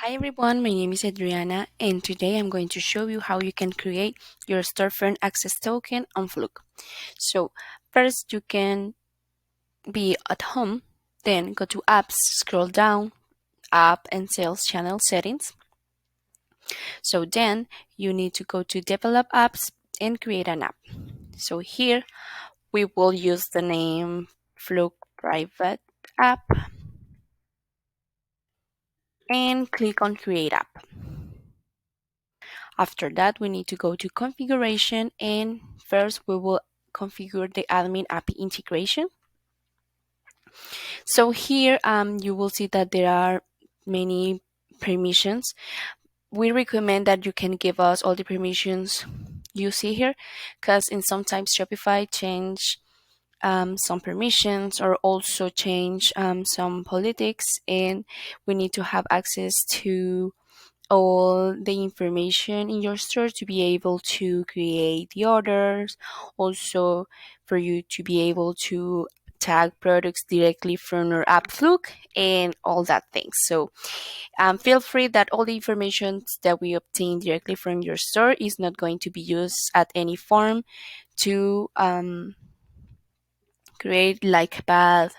Hi everyone, my name is Adriana and today I'm going to show you how you can create your storefront access token on Flook. So first you can be at home, then go to apps, scroll down, app and sales channel settings. So then you need to go to develop apps and create an app. So here we will use the name Flook private app and click on create app. After that, we need to go to configuration and first we will configure the admin API integration. So here you will see that there are many permissions. We recommend that you can give us all the permissions you see here because in sometimes Shopify change some permissions or also change some politics, and we need to have access to all the information in your store to be able to create the orders, also for you to be able to tag products directly from your app Flook and all that things. So feel free that all the information that we obtain directly from your store is not going to be used at any form to create like bad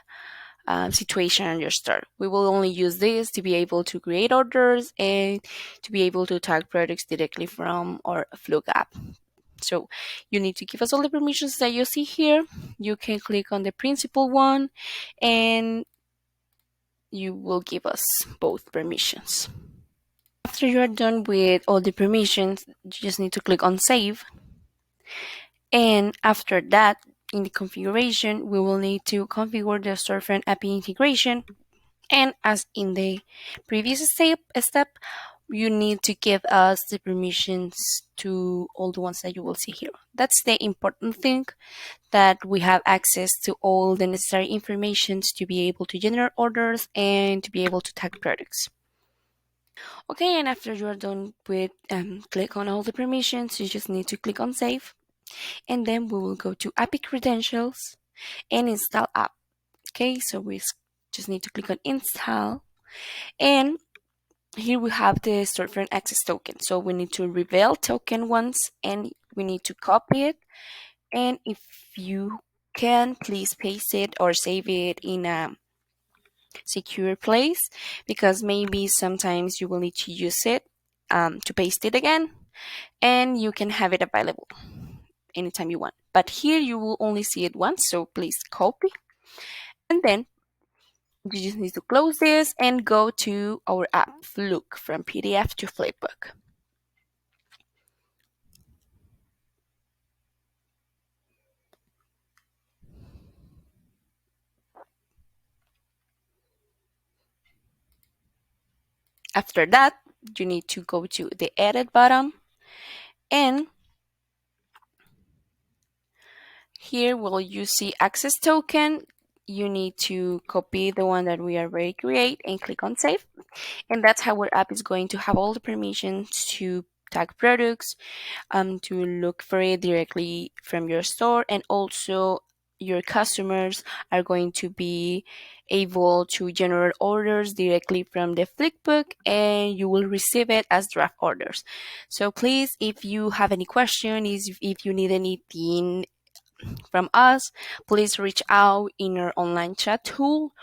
situation on your store. We will only use this to be able to create orders and to be able to tag products directly from our Flook app. So you need to give us all the permissions that you see here. You can click on the principal one and you will give us both permissions. After you are done with all the permissions, you just need to click on save. And after that, in the configuration, we will need to configure the storefront API integration. And as in the previous step, you need to give us the permissions to all the ones that you will see here. That's the important thing, that we have access to all the necessary information to be able to generate orders and to be able to tag products. Okay, and after you are done with click on all the permissions, you just need to click on save, and then we will go to API credentials and install app. Okay, so we just need to click on install, and here we have the storefront access token. So we need to reveal token once and we need to copy it. And if you can, please paste it or save it in a secure place, because maybe sometimes you will need to use it to paste it again, and you can have it available anytime you want. But here you will only see it once, so please copy. And then you just need to close this and go to our app, Flook, from PDF to Flipbook. After that, you need to go to the edit button, and here will you see access token. You need to copy the one that we already create and click on save. And that's how our app is going to have all the permissions to tag products, to look for it directly from your store, and also your customers are going to be able to generate orders directly from the Flipbook, and you will receive it as draft orders. So please, if you have any questions, if you need anything from us, please reach out in our online chat tool